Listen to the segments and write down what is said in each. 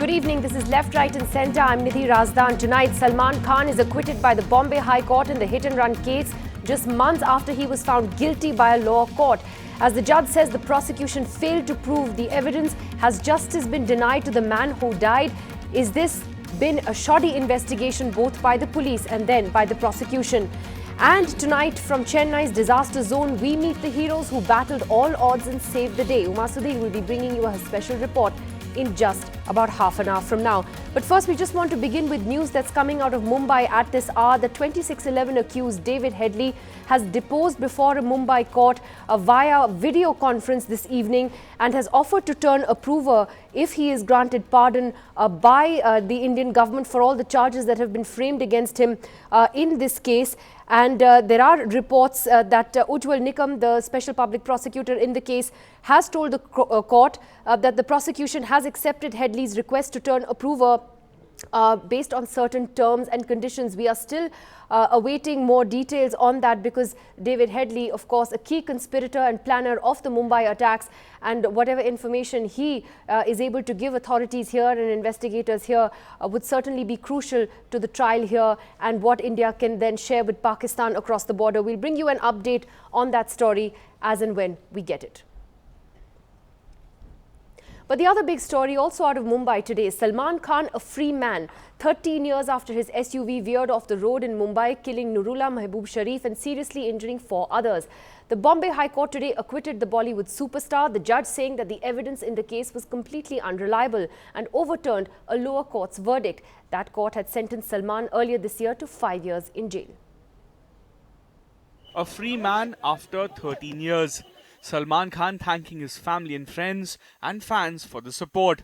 Good evening. This is Left, Right and Centre. I'm Nidhi Razdan. Tonight, Salman Khan is acquitted by the Bombay High Court in the hit-and-run case just months after he was found guilty by a lower court. As the judge says, the prosecution failed to prove the evidence. Has justice been denied to the man who died? Is this been a shoddy investigation both by the police and then by the prosecution? And tonight, from Chennai's disaster zone, we meet the heroes who battled all odds and saved the day. Uma Sudhi will be bringing you a special report in just about half an hour from now. But first, we just want to begin with news that's coming out of Mumbai at this hour. The 2611 accused David Headley has deposed before a Mumbai court via video conference this evening and has offered to turn approver if he is granted pardon by the Indian government for all the charges that have been framed against him in this case. And there are reports that Ujjwal Nikam, the special public prosecutor in the case, has told the court that the prosecution has accepted Headley's request to turn approver based on certain terms and conditions. We are still awaiting more details on that because David Headley, of course, a key conspirator and planner of the Mumbai attacks, and whatever information he is able to give authorities here and investigators here would certainly be crucial to the trial here and what India can then share with Pakistan across the border. We'll bring you an update on that story as and when we get it. But the other big story also out of Mumbai today is Salman Khan, a free man, 13 years after his SUV veered off the road in Mumbai, killing Nurullah Mahboob Sharif and seriously injuring 4 others. The Bombay High Court today acquitted the Bollywood superstar, the judge saying that the evidence in the case was completely unreliable and overturned a lower court's verdict. That court had sentenced Salman earlier this year to 5 years in jail. A free man after 13 years. Salman Khan thanking his family and friends and fans for the support.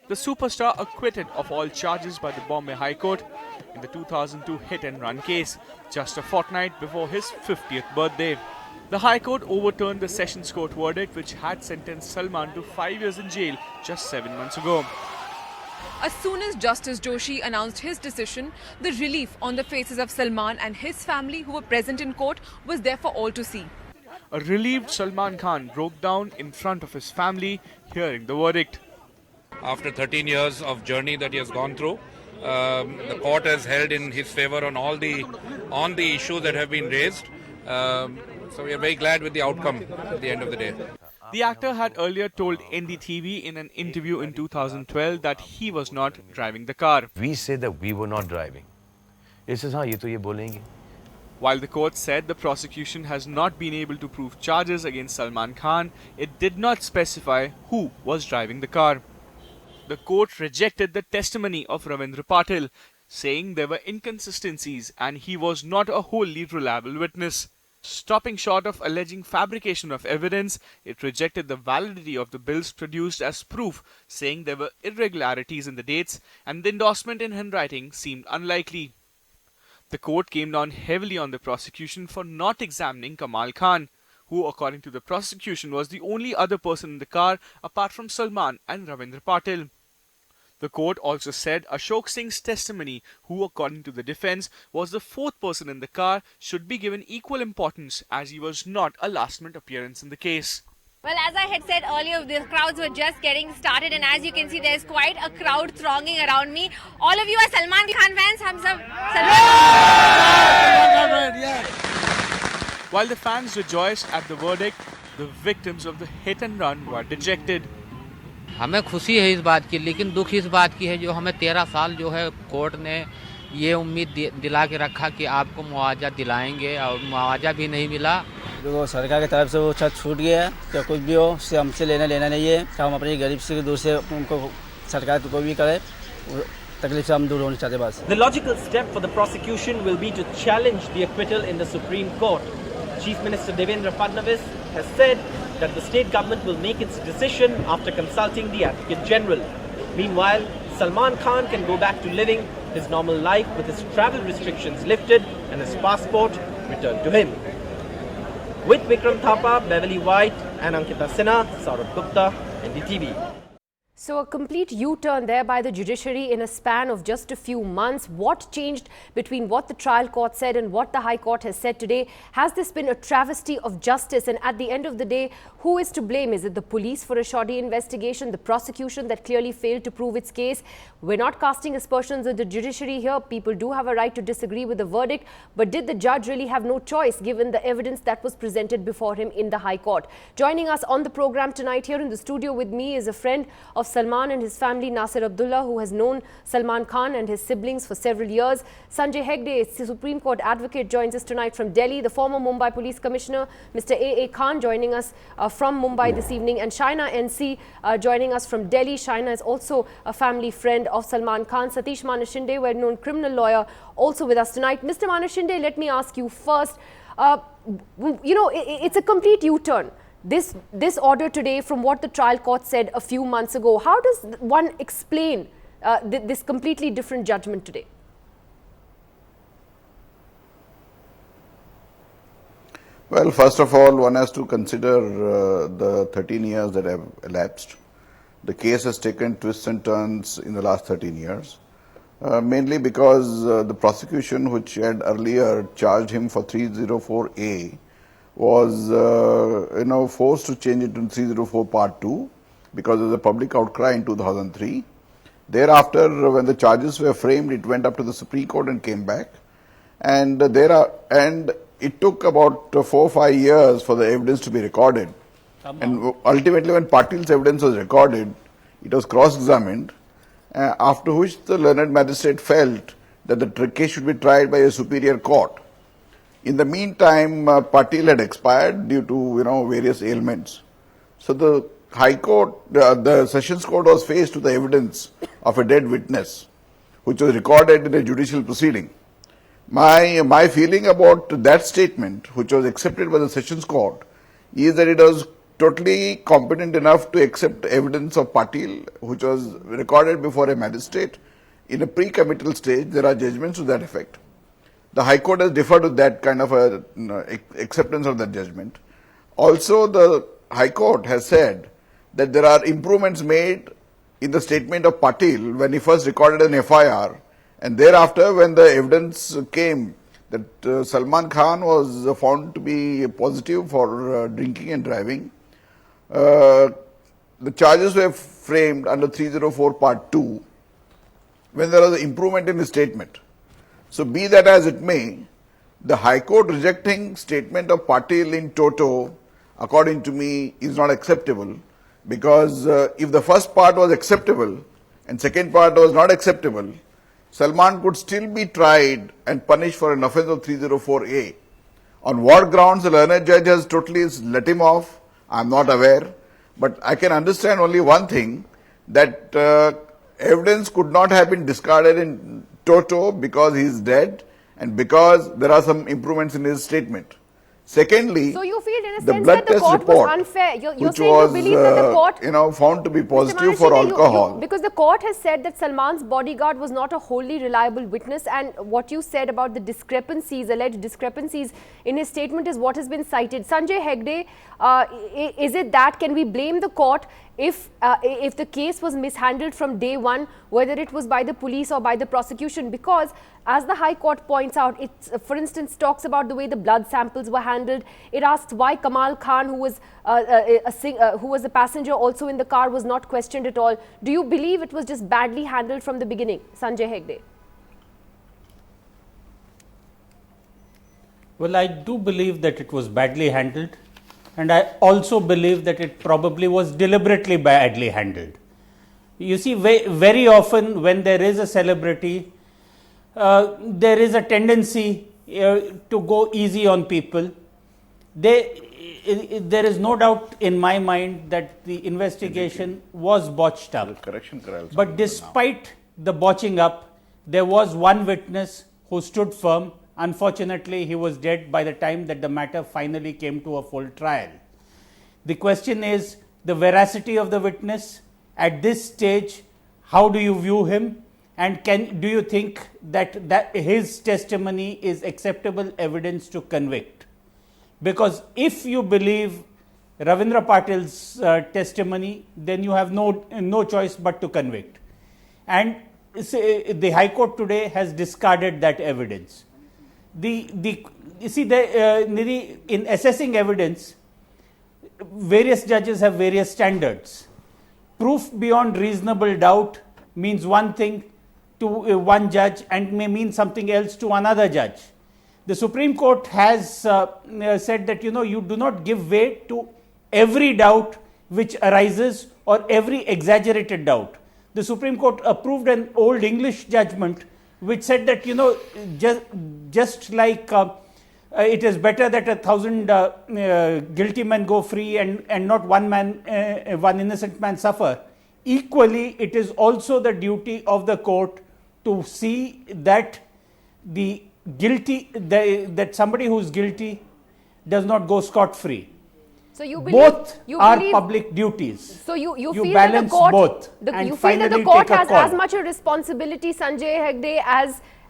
The superstar acquitted of all charges by the Bombay High Court in the 2002 hit-and-run case, just a fortnight before his 50th birthday. The High Court overturned the Sessions Court verdict, which had sentenced Salman to 5 years in jail just 7 months ago. As soon as Justice Joshi announced his decision, the relief on the faces of Salman and his family who were present in court was there for all to see. A relieved Salman Khan broke down in front of his family, hearing the verdict. After 13 years of journey that he has gone through, the court has held in his favor on all the issues that have been raised. So we are very glad with the outcome at the end of the day. The actor had earlier told NDTV in an interview in 2012 that he was not driving the car. We say that we were not driving. He says, हाँ ये तो ये बोलेंगे. While the court said the prosecution has not been able to prove charges against Salman Khan, it did not specify who was driving the car. The court rejected the testimony of Ravindra Patil, saying there were inconsistencies and he was not a wholly reliable witness. Stopping short of alleging fabrication of evidence, it rejected the validity of the bills produced as proof, saying there were irregularities in the dates and the endorsement in handwriting seemed unlikely. The court came down heavily on the prosecution for not examining Kamal Khan, who, according to the prosecution, was the only other person in the car apart from Salman and Ravindra Patil. The court also said Ashok Singh's testimony, who, according to the defense, was the 4th person in the car, should be given equal importance as he was not a last-minute appearance in the case. Well, as I had said earlier, the crowds were just getting started, and as you can see, there's quite a crowd thronging around me. All of you are Salman Khan fans. While the fans rejoiced at the verdict, the victims of the hit and run were dejected. हमें खुशी है इस बात की, लेकिन दुख इस बात की है जो हमें 13 साल जो है कोर्ट ने ये उम्मीद दिला के रखा कि आपको मुआवजा दिलाएंगे और मुआवजा भी नहीं मिला। जो सरकार की तरफ से वो छूट गया है, तो कुछ भी हो उससे हमसे लेना नहीं है। हम अपनी गरीब से दूर से उनको सरकार को कोई भी करे, तकलीफ से हम दूर होना चाहते बस। The logical step for the prosecution will be to challenge the acquittal in the Supreme Court. Chief Minister Devendra Fadnavis has said that the state government will make its decision after consulting the Advocate General. Meanwhile, Salman Khan can go back to living his normal life with his travel restrictions lifted and his passport returned to him. With Vikram Thapa, Beverly White and Ankita Sinha, Saurabh Gupta, NDTV. So a complete U-turn there by the judiciary in a span of just a few months. What changed between what the trial court said and what the High Court has said today? Has this been a travesty of justice? And at the end of the day, who is to blame? Is it the police for a shoddy investigation, the prosecution that clearly failed to prove its case? We're not casting aspersions at the judiciary here. People do have a right to disagree with the verdict. But did the judge really have no choice given the evidence that was presented before him in the High Court? Joining us on the program tonight here in the studio with me is a friend of Salman and his family, Nasir Abdullah, who has known Salman Khan and his siblings for several years. Sanjay Hegde, Supreme Court advocate, joins us tonight from Delhi. The former Mumbai Police Commissioner, Mr. A.A. Khan, joining us from Mumbai this evening. And Shaina NC joining us from Delhi. Shaina is also a family friend of Salman Khan. Satish Manashinde, well-known criminal lawyer, also with us tonight. Mr. Manashinde, let me ask you first, it's a complete U-turn. This order today from what the trial court said a few months ago, how does one explain this completely different judgment today? Well, first of all, one has to consider the 13 years that have elapsed. The case has taken twists and turns in the last 13 years, mainly because the prosecution, which had earlier charged him for 304A, was forced to change it to 304 Part 2 because of the public outcry in 2003. Thereafter, when the charges were framed, it went up to the Supreme Court and came back. And it took about 4 or 5 years for the evidence to be recorded. And ultimately, when Patil's evidence was recorded, it was cross-examined, after which the learned magistrate felt that the case should be tried by a superior court. In the meantime, Patil had expired due to various ailments. So the High Court, the Sessions Court was faced with the evidence of a dead witness, which was recorded in a judicial proceeding. My feeling about that statement, which was accepted by the Sessions Court, is that it was totally competent enough to accept evidence of Patil, which was recorded before a magistrate. In a pre-committal stage, there are judgments to that effect. The High Court has deferred to that kind of acceptance of that judgment. Also, the High Court has said that there are improvements made in the statement of Patil when he first recorded an FIR, and thereafter when the evidence came that Salman Khan was found to be positive for drinking and driving, the charges were framed under 304 Part 2 when there was an improvement in the statement. So be that as it may, the High Court rejecting statement of Patil in toto, according to me, is not acceptable, because if the first part was acceptable and second part was not acceptable, Salman could still be tried and punished for an offence of 304A. On what grounds the learned judge has totally let him off, I am not aware, but I can understand only one thing, that evidence could not have been discarded in toto because he is dead and because there are some improvements in his statement. Secondly, so you feel in a the sense blood that the test court report, was unfair. You're which saying was you believe that the court found to be positive Mr. for Manashinde, alcohol. because the court has said that Salman's bodyguard was not a wholly reliable witness, and what you said about the discrepancies, alleged discrepancies in his statement is what has been cited. Sanjay Hegde, is it that, can we blame the court if the case was mishandled from day one, whether it was by the police or by the prosecution? Because as the High Court points out, it, for instance, talks about the way the blood samples were handled. It asks why Kamal Khan, who was a passenger also in the car, was not questioned at all. Do you believe it was just badly handled from the beginning, Sanjay Hegde? Well, I do believe that it was badly handled, and I also believe that it probably was deliberately badly handled. You see, very often when there is a celebrity, there is a tendency to go easy on people. There is no doubt in my mind that the investigation was botched up. But despite the botching up, there was one witness who stood firm. Unfortunately, he was dead by the time that the matter finally came to a full trial. The question is the veracity of the witness. At this stage, how do you view him? And do you think that his testimony is acceptable evidence to convict? Because if you believe Ravindra Patil's testimony, then you have no choice but to convict. And the High Court today has discarded that evidence. You see, Nidhi, in assessing evidence, various judges have various standards. Proof beyond reasonable doubt means one thing to one judge and may mean something else to another judge. The Supreme Court has said that, you do not give weight to every doubt which arises or every exaggerated doubt. The Supreme Court approved an old English judgment which said that, just like it is better that 1,000 guilty men go free and not one innocent man suffer. Equally, it is also the duty of the court to see that that somebody who is guilty does not go scot-free. So you believe both are public duties. So you feel balance that the court, both. You feel that the court has as much a responsibility, Sanjay Hegde,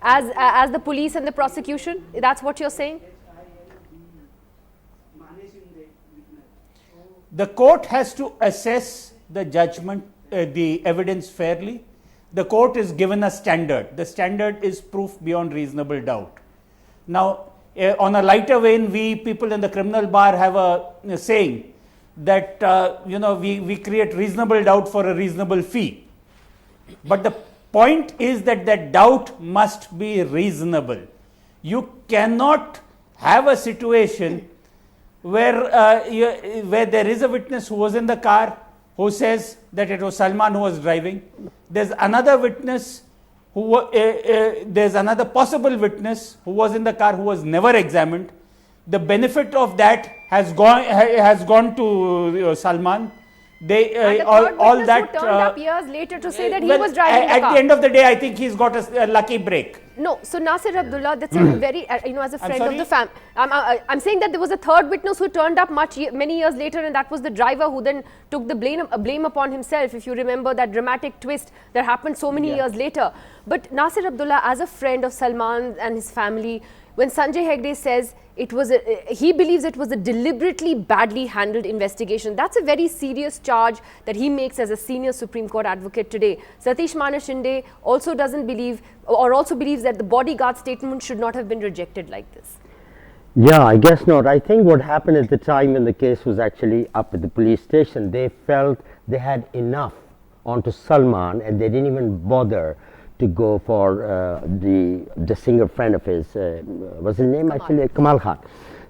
as the police and the prosecution? That's what you're saying? The court has to assess the judgment, the evidence fairly. The court is given a standard. The standard is proof beyond reasonable doubt. Now, on a lighter vein, we people in the criminal bar have a saying that we create reasonable doubt for a reasonable fee. But the point is that that doubt must be reasonable. You cannot have a situation where there is a witness who was in the car who says that it was Salman who was driving. There's another witness there's another possible witness who was in the car who was never examined. The benefit of that has gone to Salman. All that who turned up years later to say that he was driving the car. At the end of the day, I think he's got a lucky break. No, so Nasir Abdullah, that's a very, as a friend of the family, I'm saying that there was a third witness who turned up many years later, and that was the driver who then took the blame upon himself. If you remember that dramatic twist that happened so many years later. But Nasir Abdullah, as a friend of Salman and his family, when Sanjay Hegde says he believes it was a deliberately badly handled investigation, that's a very serious charge that he makes as a senior Supreme Court advocate today. Satish Manu Shinde also doesn't believe, or also believes that the bodyguard statement should not have been rejected like this. Yeah, I guess not. I think what happened at the time when the case was actually up at the police station, they felt they had enough onto Salman and they didn't even bother to go for the singer friend of his, what's his name actually? Kamal Khan.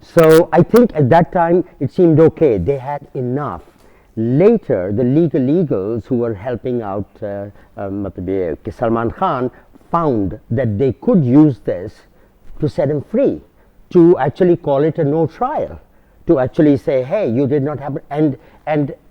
So I think at that time it seemed okay, they had enough. Later, the legals who were helping out Salman Khan found that they could use this to set him free, to actually call it a no trial, to actually say, hey, you did not have, and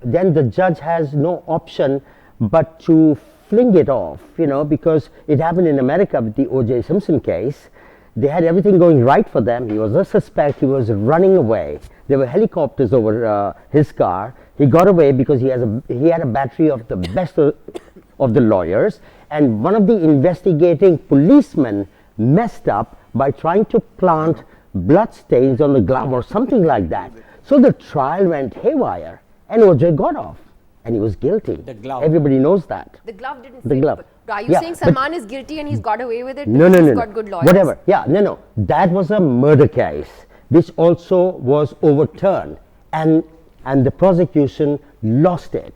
then the judge has no option but to fling it off, because it happened in America with the O.J. Simpson case. They had everything going right for them. He was a suspect. He was running away. There were helicopters over his car. He got away because he had a battery of the best of the lawyers. And one of the investigating policemen messed up by trying to plant blood stains on the glove or something like that. So the trial went haywire and O.J. got off. And he was guilty. The glove. Everybody knows that. The glove didn't say it. Are you saying Salman is guilty and he's got away with it because he's got good lawyers? Whatever. Yeah, no. That was a murder case, which also was overturned. And the prosecution lost it.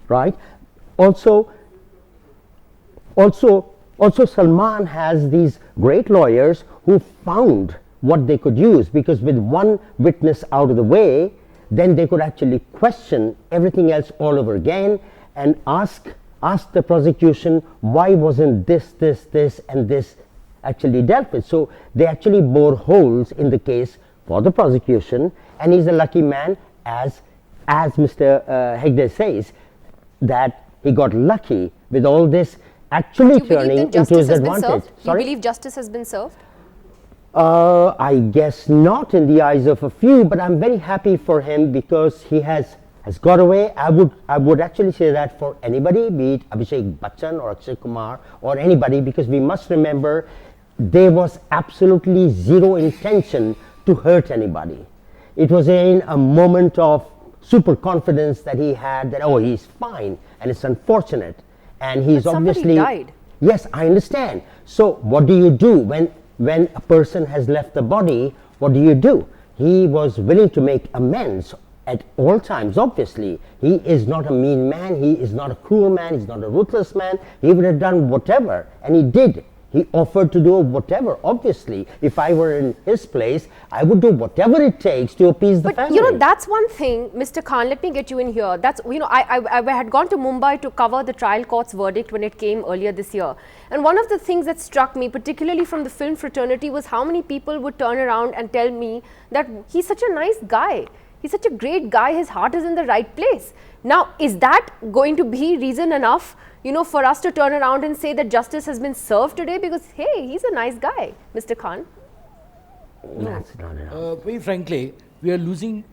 Right? Also Salman has these great lawyers who found what they could use, because with one witness out of the way, then they could actually question everything else all over again and ask the prosecution, why wasn't this and this actually dealt with? So they actually bore holes in the case for the prosecution, and he's a lucky man, as Mr. Hegde says, that he got lucky with all this actually turning into his advantage. You believe justice has been served? I guess not in the eyes of a few, but I'm very happy for him because he has got away. I would actually say that for anybody, be it Abhishek Bachchan or Akshay Kumar or anybody, because we must remember there was absolutely zero intention to hurt anybody. It was in a moment of super confidence that he had that, oh, he's fine, and it's unfortunate. And he's But somebody obviously died. Yes, I understand. So what do you do when a person has left the body? What do? He was willing to make amends at all times, obviously. He is not a mean man, he is not a cruel man, he's not a ruthless man. He would have done whatever, and he did. He offered to do whatever, obviously. If I were in his place, I would do whatever it takes to appease the family. But, that's one thing, Mr. Khan, let me get you in here. That's, I had gone to Mumbai to cover the trial court's verdict when it came earlier this year. And one of the things that struck me, particularly from the film fraternity, was how many people would turn around and tell me that he's such a nice guy. He's such a great guy, his heart is in the right place. Now, is that going to be reason enough, for us to turn around and say that justice has been served today? Because, hey, he's a nice guy, Mr. Khan. That's not enough. Very frankly, we are losing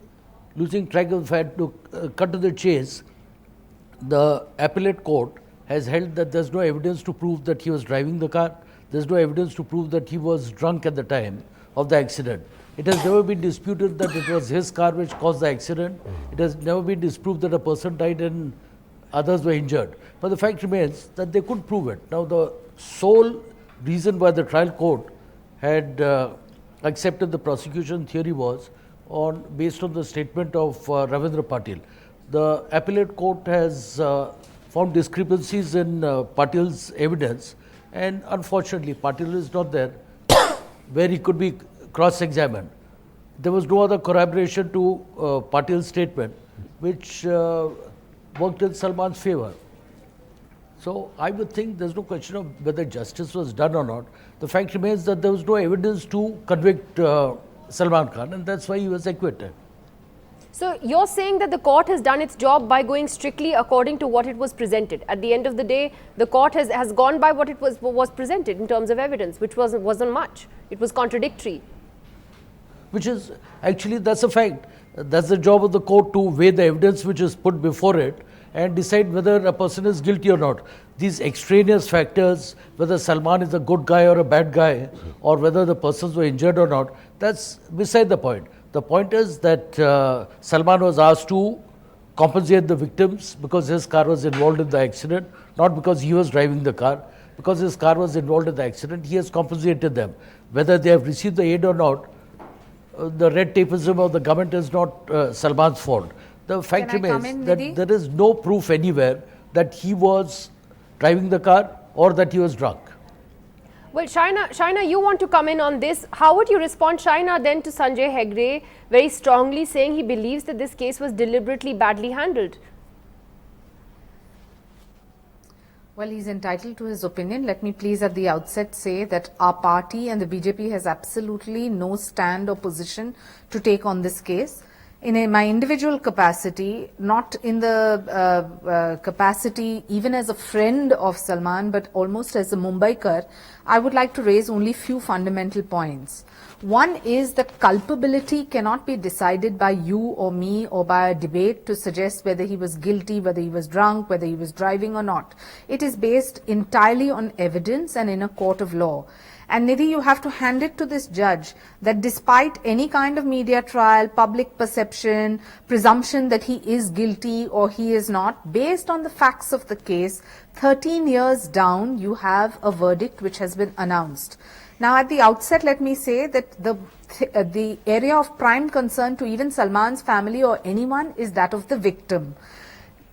track of the fact. To cut to the chase, the appellate court has held that there's no evidence to prove that he was driving the car. There's no evidence to prove that he was drunk at the time of the accident. It has never been disputed that it was his car which caused the accident. It has never been disproved that a person died and others were injured. But the fact remains that they couldn't prove it. Now, the sole reason why the trial court had accepted the prosecution theory was based on the statement of Ravindra Patil. The appellate court has found discrepancies in Patil's evidence, and unfortunately Patil is not there where he could be cross-examined. There was no other corroboration to Patil's statement which worked in Salman's favor. So I would think there's no question of whether justice was done or not. The fact remains that there was no evidence to convict Salman Khan, and that's why he was acquitted. So you're saying that the court has done its job by going strictly according to what it was presented. At the end of the day, the court has gone by what it was presented in terms of evidence, which wasn't much. It was contradictory. Which is, actually, that's a fact. That's the job of the court, to weigh the evidence which is put before it and decide whether a person is guilty or not. These extraneous factors, whether Salman is a good guy or a bad guy, or whether the persons were injured or not, that's beside the point. The point is that Salman was asked to compensate the victims because his car was involved in the accident, not because he was driving the car. Because his car was involved in the accident, he has compensated them. Whether they have received the aid or not, the red tapeism of the government is not Salman's fault. The fact remains that there is no proof anywhere that he was driving the car or that he was drunk. Well, Shaina, you want to come in on this. How would you respond, Shaina, then to Sanjay Hegde very strongly saying he believes that this case was deliberately badly handled? Well, he's entitled to his opinion. Let me please at the outset say that our party and the BJP has absolutely no stand or position to take on this case. In my individual capacity, not in the capacity even as a friend of Salman, but almost as a Mumbaikar, I would like to raise only few fundamental points. One is that culpability cannot be decided by you or me or by a debate to suggest whether he was guilty, whether he was drunk, whether he was driving or not. It is based entirely on evidence and in a court of law. And Nidhi, you have to hand it to this judge that despite any kind of media trial, public perception, presumption that he is guilty or he is not, based on the facts of the case, 13 years down, you have a verdict which has been announced. Now, at the outset, let me say that the area of prime concern to even Salman's family or anyone is that of the victim.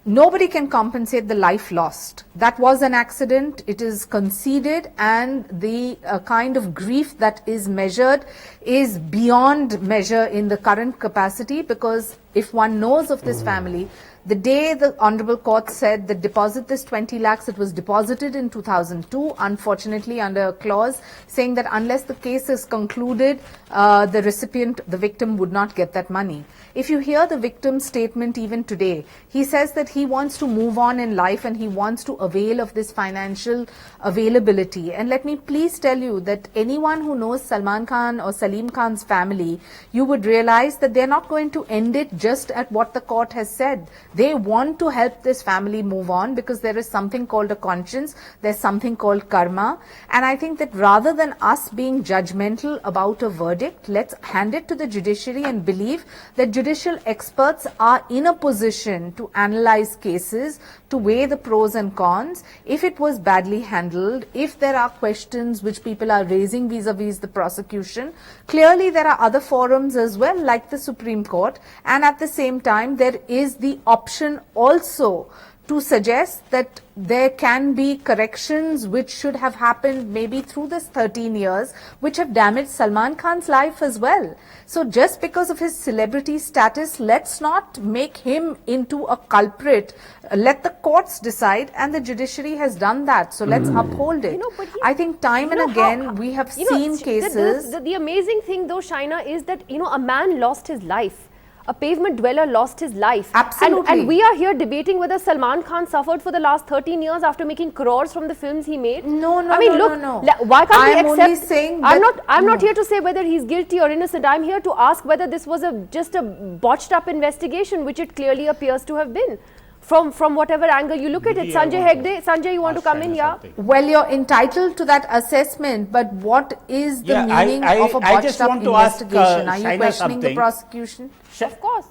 Nobody can compensate the life lost. That was an accident. It is conceded, and the kind of grief that is measured is beyond measure in the current capacity, because if one knows of this family, the day the Honorable Court said that deposit this 20 lakhs, it was deposited in 2002, unfortunately under a clause saying that unless the case is concluded, the recipient, the victim, would not get that money. If you hear the victim's statement even today, he says that he wants to move on in life and he wants to avail of this financial availability. And let me please tell you that anyone who knows Salman Khan or Salim Khan's family, you would realize that they're not going to end it just at what the court has said. They want to help this family move on because there is something called a conscience, there's something called karma. And I think that rather than us being judgmental about a verdict, let's hand it to the judiciary and believe that judicial experts are in a position to analyze cases, to weigh the pros and cons. If it was badly handled, if there are questions which people are raising vis-a-vis the prosecution, clearly there are other forums as well, like the Supreme Court, and at the same time there is the option also to suggest that there can be corrections which should have happened maybe through this 13 years, which have damaged Salman Khan's life as well. So just because of his celebrity status, let's not make him into a culprit. Let the courts decide, and the judiciary has done that. So let's uphold it. I think time and again we have seen cases. The amazing thing though, Shaina, is that, a man lost his life. A pavement dweller lost his life. Absolutely. And we are here debating whether Salman Khan suffered for the last 13 years after making crores from the films he made. No. Why can't we accept? Only saying I'm not here to say whether he's guilty or innocent. I'm here to ask whether this was just a botched up investigation, which it clearly appears to have been. From whatever angle you look at it. Sanjay Hegde, Sanjay, you want to come in here? Well, you're entitled to that assessment, but what is the meaning of a botched up investigation? Are you questioning the prosecution? Of course.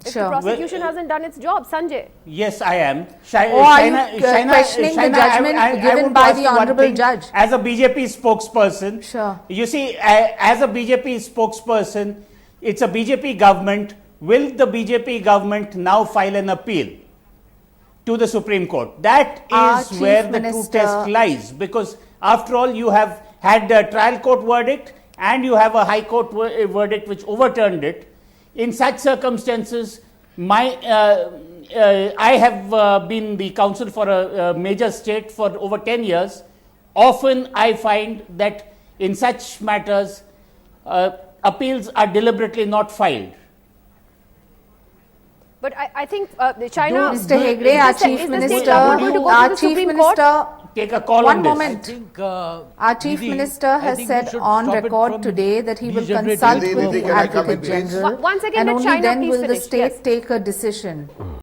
If the prosecution hasn't done its job, Sanjay. Yes, I am. Are you questioning the judgment given by the honorable judge? As a BJP spokesperson, sure. You see, as a BJP spokesperson, it's a BJP government. Will the BJP government now file an appeal to the Supreme Court? That is where the true test lies, because after all, you have had a trial court verdict and you have a high court verdict which overturned it. In such circumstances, I have been the counsel for a major state for over 10 years. Often I find that in such matters, appeals are deliberately not filed. But I think China, Mr. Hegde, our Chief Minister, take a call one on this. moment. Our Chief Minister has said on record today that he will consult with the Advocate General, once again, and let only China then please will the finish. state take a decision.